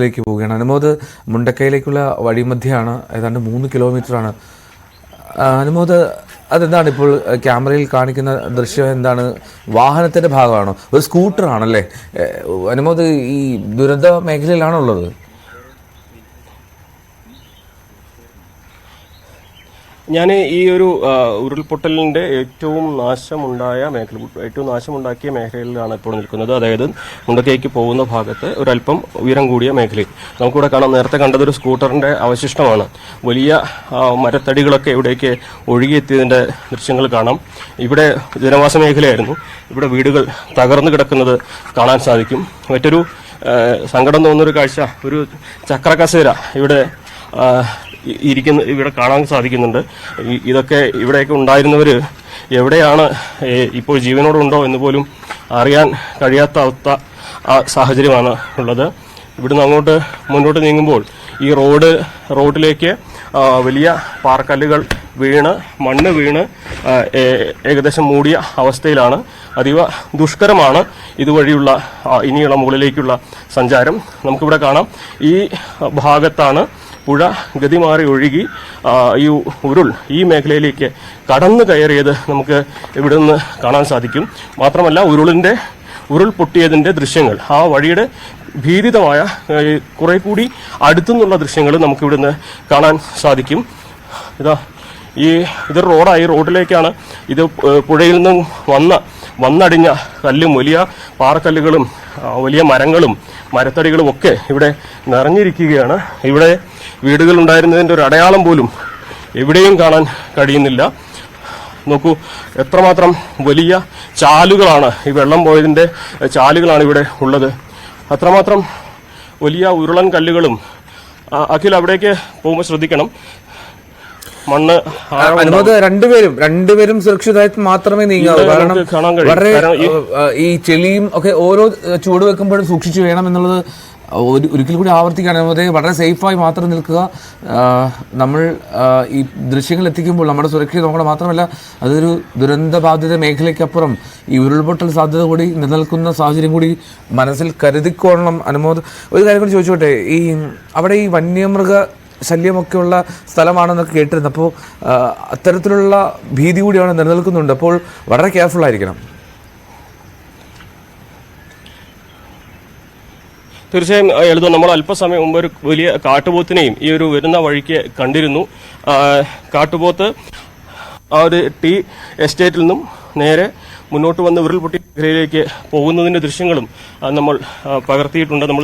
ലേക്ക് പോവുകയാണ്. അനുമോദ് മുണ്ടക്കയിലേക്കുള്ള വഴിമധ്യയാണ്, ഏതാണ്ട് 3 കിലോമീറ്ററാണ്. അനുമോദ്, അതെന്താണ് ഇപ്പോൾ ക്യാമറയിൽ കാണിക്കുന്ന ദൃശ്യം? എന്താണ്? വാഹനത്തിന്റെ ഭാഗമാണോ? ഒരു സ്കൂട്ടറാണല്ലേ? അനുമോദ്, ഈ ദുരന്ത മേഖലയിലാണോ ഉള്ളത്? ഞാൻ ഈ ഒരു ഉരുൾപൊട്ടലിന്റെ ഏറ്റവും നാശമുണ്ടാക്കിയ മേഖലയിലാണ് ഇപ്പോൾ നിൽക്കുന്നത്. അതായത് മുണ്ടക്കൈക്ക് പോകുന്ന ഭാഗത്ത് ഒരല്പം ഉയരം കൂടിയ മേഖലയിൽ നമുക്കിവിടെ കാണാം. നേരത്തെ കണ്ടതൊരു സ്കൂട്ടറിന്റെ അവശിഷ്ടമാണ്. വലിയ മരത്തടികളൊക്കെ ഇവിടേക്ക് ഒഴുകിയെത്തിയതിന്റെ ദൃശ്യങ്ങൾ കാണാം. ഇവിടെ ജനവാസ മേഖലയായിരുന്നു. ഇവിടെ വീടുകൾ തകർന്നു കിടക്കുന്നത് കാണാൻ സാധിക്കും. മറ്റൊരു സങ്കടം തോന്നുന്നൊരു കാഴ്ച, ഒരു ചക്രക്കസേര ഇവിടെ കാണാൻ സാധിക്കുന്നുണ്ട്. ഇതൊക്കെ ഇവിടെയൊക്കെ ഉണ്ടായിരുന്നവർ എവിടെയാണ്, ഇപ്പോൾ ജീവനോടുണ്ടോ എന്ന് പോലും അറിയാൻ കഴിയാത്ത സാഹചര്യമാണ് ഉള്ളത്. ഇവിടുന്ന് അങ്ങോട്ട് മുന്നോട്ട് നീങ്ങുമ്പോൾ ഈ റോഡിലേക്ക് വലിയ പാറക്കല്ലുകൾ മണ്ണ് വീണ് ഏകദേശം മൂടിയ അവസ്ഥയിലാണ്. അതീവ ദുഷ്കരമാണ് ഇതുവഴിയുള്ള ഇനിയുള്ള മുകളിലേക്കുള്ള സഞ്ചാരം. നമുക്കിവിടെ കാണാം, ഈ ഭാഗത്താണ് പുഴ ഗതിമാറി ഒഴുകി ഈ മേഖലയിലേക്ക് കടന്നു കയറിയത് നമുക്ക് ഇവിടെ നിന്ന് കാണാൻ സാധിക്കും. മാത്രമല്ല, ഉരുൾ പൊട്ടിയതിന്റെ ദൃശ്യങ്ങൾ, ആ വഴിയുടെ ഭീതിതമായ കുറെ കൂടി അടുത്തുനിന്നുള്ള ദൃശ്യങ്ങൾ നമുക്ക് ഇവിടുന്ന് കാണാൻ സാധിക്കും. ഇതൊരു റോഡായി. റോഡിലേക്കാണ് ഇത് പുഴയിൽ നിന്നും വന്നടിഞ്ഞ കല്ലും വലിയ പാറക്കല്ലുകളും വലിയ മരങ്ങളും മരത്തടികളും ഒക്കെ ഇവിടെ നിറഞ്ഞിരിക്കുകയാണ്. ഇവിടെ വീടുകൾ ഉണ്ടായിരുന്നതിൻ്റെ ഒരു അടയാളം പോലും എവിടെയും കാണാൻ കഴിയുന്നില്ല. നോക്കൂ, എത്രമാത്രം വലിയ ചാലുകളാണ്, ഈ വെള്ളം പോയതിൻ്റെ ചാലുകളാണ് ഇവിടെ ഉള്ളത്. അത്രമാത്രം വലിയ ഉരുളൻ കല്ലുകളും. അഖിൽ, അവിടേക്ക് പോകുമ്പോൾ ശ്രദ്ധിക്കണം, മണ്ണ്. അനുമോദ്, രണ്ടുപേരും സുരക്ഷിതമായിട്ട് മാത്രമേ നീങ്ങാവൂ. കാരണം വളരെ ഈ ചെളിയും ഒക്കെ ഓരോ ചൂട് വെക്കുമ്പോഴും സൂക്ഷിച്ചു വേണം എന്നുള്ളത് ഒരിക്കൽ കൂടി ആവർത്തിക്കുകയാണ്. അനുമോദ്, വളരെ സേഫായി മാത്രം നിൽക്കുക. നമ്മൾ ഈ ദൃശ്യങ്ങൾ എത്തിക്കുമ്പോൾ നമ്മുടെ സുരക്ഷ നോക്കണം. മാത്രമല്ല, അതൊരു ദുരന്തബാധിത മേഖലയ്ക്കപ്പുറം ഈ ഉരുൾപൊട്ടൽ സാധ്യത കൂടി നിലനിൽക്കുന്ന സാഹചര്യം കൂടി മനസ്സിൽ കരുതിക്കൊള്ളണം. അനുമോദ്, ഒരു കാര്യം കൂടി ചോദിച്ചോട്ടെ, അവിടെ ഈ വന്യമൃഗ ശല്യമൊക്കെയുള്ള സ്ഥലമാണെന്നൊക്കെ കേട്ടിരുന്നു. അപ്പോൾ അത്തരത്തിലുള്ള ഭീതി കൂടി അവിടെ നിലനിൽക്കുന്നുണ്ട്. അപ്പോൾ വളരെ കെയർഫുൾ ആയിരിക്കണം. തീർച്ചയായും എഴുതും. നമ്മൾ അല്പസമയം മുമ്പ് ഒരു വലിയ കാട്ടുപോത്തിനെയും ഈ ഒരു വരുന്ന വഴിക്ക് കണ്ടിരുന്നു. കാട്ടുപോത്ത് ആ ഒരു ടീ എസ്റ്റേറ്റിൽ നിന്നും നേരെ മുന്നോട്ട് വന്ന് ഉരുൾപൊട്ടിയ മേഖലയിലേക്ക് പോകുന്നതിന്റെ ദൃശ്യങ്ങളും നമ്മൾ പകർത്തിയിട്ടുണ്ട്. നമ്മൾ